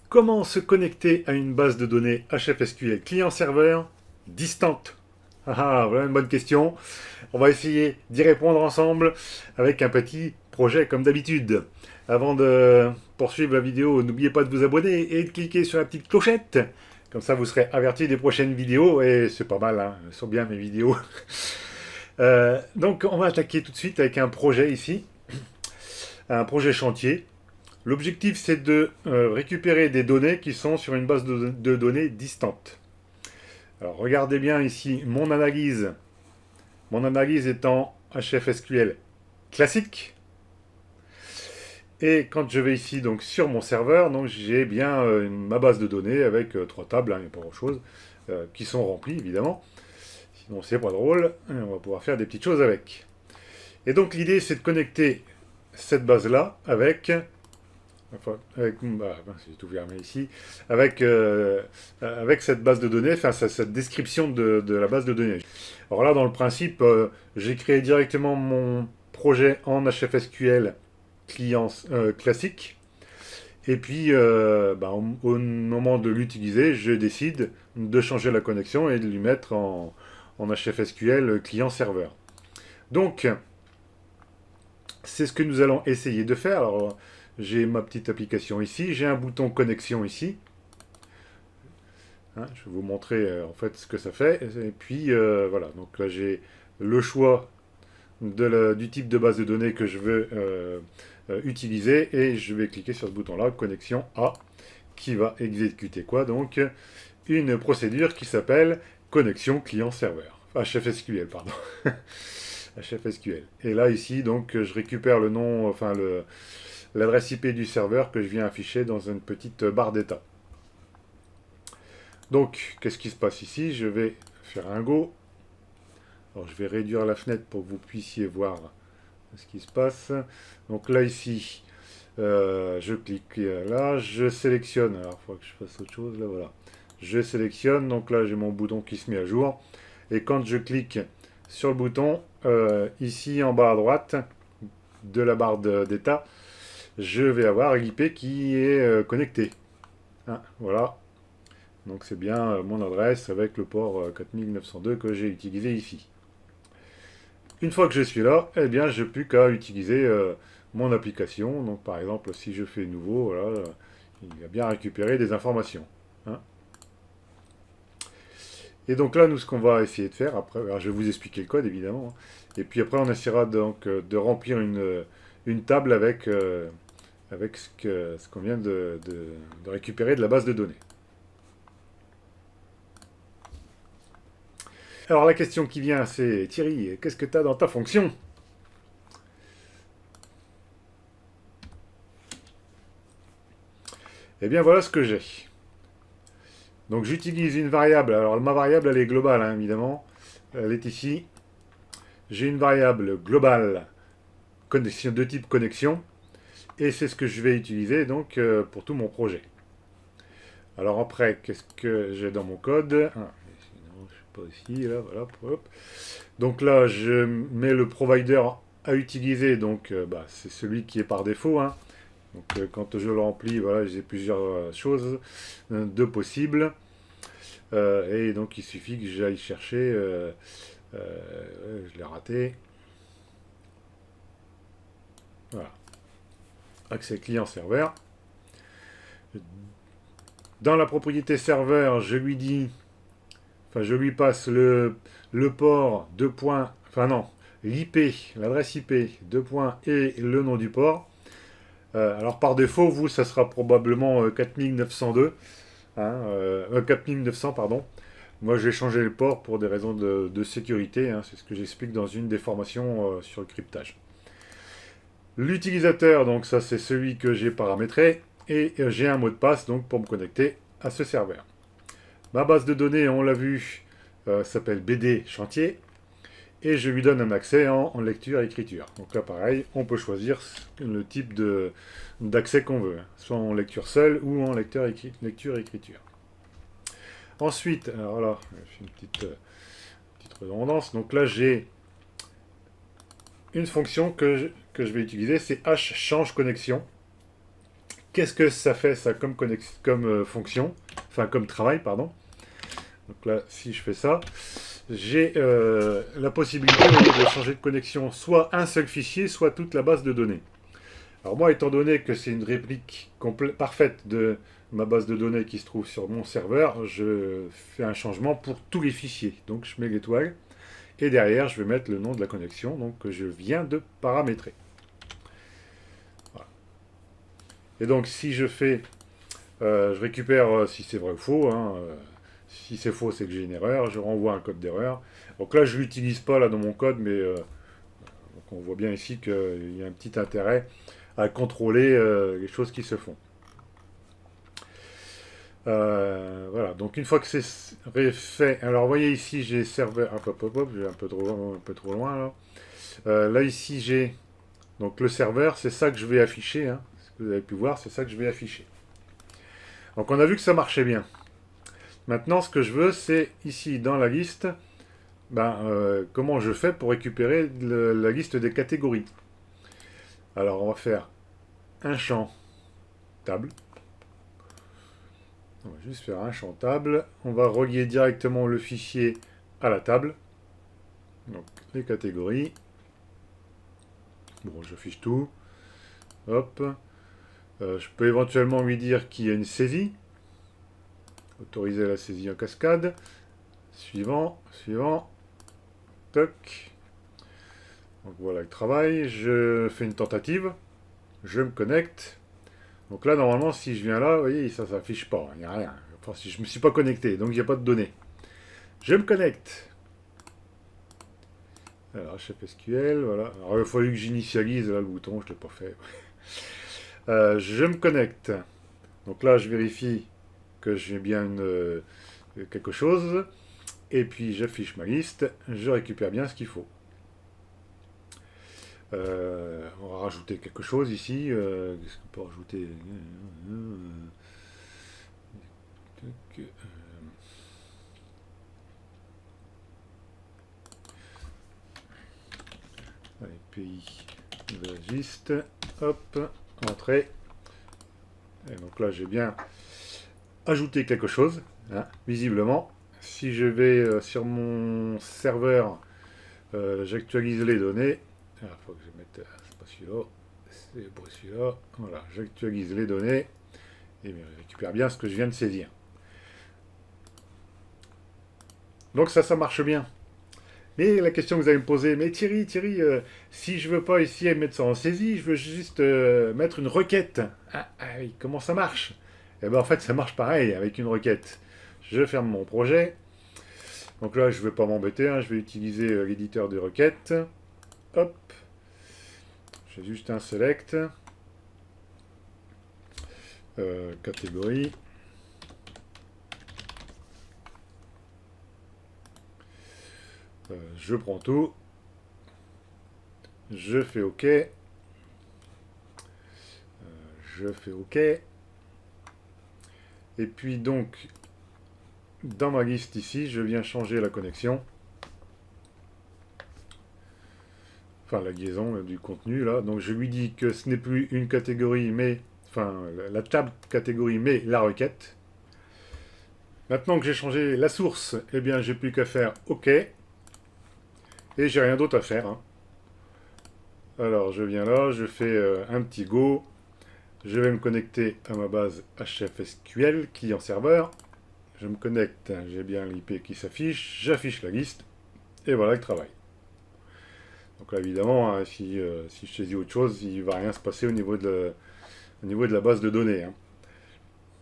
Comment se connecter à une base de données HFSQL client-serveur distante? Voilà une bonne question. On va essayer d'y répondre ensemble avec un petit projet comme d'habitude. Avant de poursuivre la vidéo, n'oubliez pas de vous abonner et de cliquer sur la petite clochette. Comme ça, vous serez averti des prochaines vidéos. Et c'est pas mal, hein, elles sont bien mes vidéos. Donc, on va attaquer tout de suite avec un projet ici. Un projet chantier. L'objectif, c'est de récupérer des données qui sont sur une base de données distante. Alors, regardez bien ici mon analyse. Mon analyse est en HFSQL classique. Et quand je vais ici donc sur mon serveur, donc j'ai bien ma base de données avec trois tables, il n'y a pas grand-chose, qui sont remplies évidemment. Sinon, c'est pas drôle. On va pouvoir faire des petites choses avec. Et donc, l'idée, c'est de connecter cette base-là avec j'ai tout fermé ici, avec cette base de données, enfin cette description de la base de données. Alors là, dans le principe, j'ai créé directement mon projet en HFSQL client classique, et puis au moment de l'utiliser, je décide de changer la connexion et de lui mettre en HFSQL client-serveur. Donc, c'est ce que nous allons essayer de faire. Alors, j'ai ma petite application ici, j'ai un bouton connexion ici. Hein, je vais vous montrer en fait ce que ça fait. Et puis voilà, donc là j'ai le choix du type de base de données que je veux utiliser et je vais cliquer sur ce bouton là, connexion A, qui va exécuter quoi? Donc une procédure qui s'appelle connexion client-serveur. HFSQL, pardon. HFSQL. Et là ici, donc je récupère le nom, enfin l'adresse IP du serveur que je viens afficher dans une petite barre d'état. Donc, qu'est-ce qui se passe ici? Je vais faire un go. Alors, je vais réduire la fenêtre pour que vous puissiez voir ce qui se passe. Donc là, ici, je clique là, je sélectionne. Alors, il faut que je fasse autre chose. Là, voilà. Je sélectionne. Donc là, j'ai mon bouton qui se met à jour. Et quand je clique sur le bouton, ici en bas à droite de la barre d'état, je vais avoir l'IP qui est connecté. Hein, voilà. Donc c'est bien mon adresse avec le port 4902 que j'ai utilisé ici. Une fois que je suis là, eh bien, je n'ai plus qu'à utiliser mon application. Donc par exemple, si je fais nouveau, voilà, il va bien récupérer des informations. Hein. Et donc là, nous, ce qu'on va essayer de faire, après, alors, je vais vous expliquer le code évidemment, hein. Et puis après, on essaiera donc de remplir une table avec ce qu'on vient de récupérer de la base de données. Alors la question qui vient, c'est Thierry, qu'est-ce que tu as dans ta fonction? Eh bien voilà ce que j'ai. Donc j'utilise une variable, alors ma variable elle est globale hein, évidemment, elle est ici. J'ai une variable globale connexion, de type connexion, et c'est ce que je vais utiliser donc pour tout mon projet. Alors après, qu'est-ce que j'ai dans mon code? Je suis pas ici, là, voilà, hop. Donc là, je mets le provider à utiliser, donc c'est celui qui est par défaut. Hein. Donc quand je le remplis, voilà, j'ai plusieurs choses de possibles. Et donc il suffit que j'aille chercher, je l'ai raté. Voilà, accès client-serveur. Dans la propriété serveur, je lui dis, enfin je lui passe le port, deux points, enfin non, l'IP, l'adresse IP, deux points, et le nom du port. Alors par défaut, vous, ça sera probablement 4902, hein, 4900, pardon. Moi, j'ai changé le port pour des raisons de sécurité, hein, c'est ce que j'explique dans une des formations sur le cryptage. L'utilisateur, donc ça c'est celui que j'ai paramétré, et j'ai un mot de passe donc pour me connecter à ce serveur. Ma base de données, on l'a vu, s'appelle BD Chantier, et je lui donne un accès en lecture-écriture. Donc là, pareil, on peut choisir le type d'accès qu'on veut, soit en lecture seule ou en lecture-écriture. Ensuite, alors là, je fais une petite redondance. Donc là, j'ai une fonction que je vais utiliser, c'est h change connexion, qu'est-ce que ça fait ça comme fonction, enfin comme travail, pardon. Donc là, si je fais ça, j'ai la possibilité de changer de connexion, soit un seul fichier, soit toute la base de données. Alors moi, étant donné que c'est une réplique parfaite de ma base de données qui se trouve sur mon serveur, je fais un changement pour tous les fichiers. Donc je mets l'étoile, et derrière, je vais mettre le nom de la connexion, donc que je viens de paramétrer. Voilà. Et donc si je fais, je récupère si c'est vrai ou faux, hein, si c'est faux, c'est que j'ai une erreur, je renvoie un code d'erreur. Donc là, je ne l'utilise pas là dans mon code, mais donc on voit bien ici qu'il y a un petit intérêt à contrôler les choses qui se font. Voilà, donc une fois que c'est fait, alors vous voyez ici j'ai serveur, hop, j'ai un peu trop loin là. Là ici j'ai donc le serveur, c'est ça que je vais afficher, hein. Ce que vous avez pu voir, c'est ça que je vais afficher. Donc on a vu que ça marchait bien. Maintenant ce que je veux c'est ici dans la liste, comment je fais pour récupérer la liste des catégories. Alors on va faire un champ table. On va juste faire un champ table. On va relier directement le fichier à la table. Donc les catégories. Bon, j'affiche tout. Hop. Je peux éventuellement lui dire qu'il y a une saisie. Autoriser la saisie en cascade. Suivant, suivant. Toc. Donc voilà le travail. Je fais une tentative. Je me connecte. Donc là, normalement, si je viens là, vous voyez, ça ne s'affiche pas. Il n'y a rien. Enfin, si je ne me suis pas connecté, donc il n'y a pas de données. Je me connecte. Alors, HFSQL, voilà. Alors, il a fallu que j'initialise là le bouton, je ne l'ai pas fait. Je me connecte. Donc là, je vérifie que j'ai bien quelque chose. Et puis, j'affiche ma liste. Je récupère bien ce qu'il faut. On va rajouter quelque chose ici. Qu'est-ce qu'on peut rajouter? Allez, pays logiste. Hop, entrée. Et donc là, j'ai bien ajouté quelque chose, hein, visiblement. Si je vais sur mon serveur, j'actualise les données. Il faut que je mette, c'est pas celui-là, c'est pour celui-là. Voilà, j'actualise les données et je récupère bien ce que je viens de saisir. Donc ça marche bien. Mais la question que vous allez me poser, mais Thierry, si je veux pas ici mettre ça en saisie, je veux juste mettre une requête. Ah oui, comment ça marche? Eh bien en fait ça marche pareil avec une requête. Je ferme mon projet. Donc là je ne vais pas m'embêter, hein, je vais utiliser l'éditeur de requêtes. Hop. J'ai juste un select. Catégorie. Je prends tout. Je fais OK. Je fais OK. Et puis donc, dans ma liste ici, je viens changer la connexion. Enfin, la liaison du contenu, là. Donc, je lui dis que ce n'est plus une catégorie, mais... Enfin, la table catégorie, mais la requête. Maintenant que j'ai changé la source, eh bien, j'ai plus qu'à faire OK. Et j'ai rien d'autre à faire, hein. Alors, je viens là, je fais un petit go. Je vais me connecter à ma base HFSQL, client serveur. Je me connecte, j'ai bien l'IP qui s'affiche, j'affiche la liste, et voilà le travail. Donc là, évidemment, hein, si je saisis autre chose, il ne va rien se passer au niveau de la base de données, hein.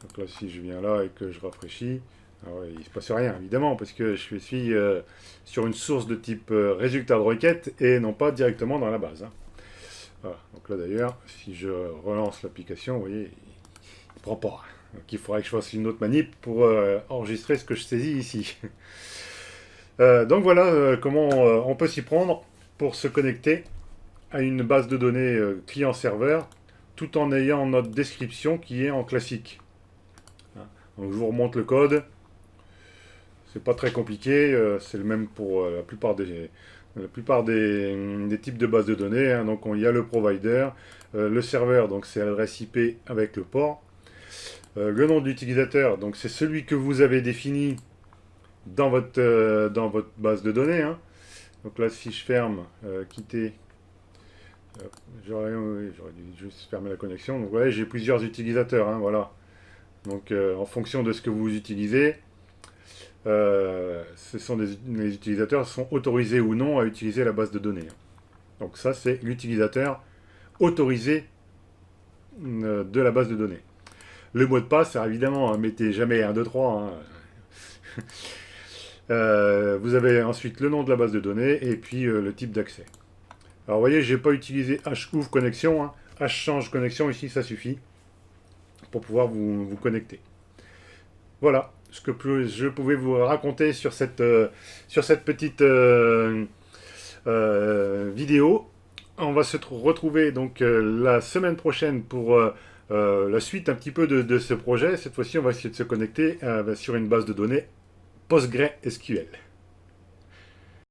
Donc là, si je viens là et que je rafraîchis, alors, il ne se passe rien, évidemment, parce que je suis sur une source de type résultat de requête et non pas directement dans la base, hein. Voilà. Donc là, d'ailleurs, si je relance l'application, vous voyez, il ne prend pas. Donc il faudrait que je fasse une autre manip pour enregistrer ce que je saisis ici. Donc voilà comment on peut s'y prendre pour se connecter à une base de données client-serveur tout en ayant notre description qui est en classique. Donc je vous remonte le code. C'est pas très compliqué, c'est le même pour la plupart la plupart des types de bases de données. Hein. Donc il y a le provider, le serveur, donc c'est l'adresse IP avec le port. Le nom de l'utilisateur, donc c'est celui que vous avez défini dans votre base de données. Hein. Donc là, si je ferme, quitter, j'aurais dû juste fermer la connexion. Donc voilà, j'ai plusieurs utilisateurs. Hein, voilà. Donc en fonction de ce que vous utilisez, les utilisateurs sont autorisés ou non à utiliser la base de données. Donc ça, c'est l'utilisateur autorisé de la base de données. Le mot de passe, alors évidemment, mettez jamais 1, 2, 3. Hein. Vous avez ensuite le nom de la base de données et puis le type d'accès. Alors vous voyez, j'ai pas utilisé houvre connexion. Hein. Change connexion, ici, ça suffit pour pouvoir vous connecter. Voilà ce que je pouvais vous raconter sur cette petite vidéo. On va se retrouver donc la semaine prochaine pour la suite un petit peu de ce projet. Cette fois-ci, on va essayer de se connecter sur une base de données PostgreSQL.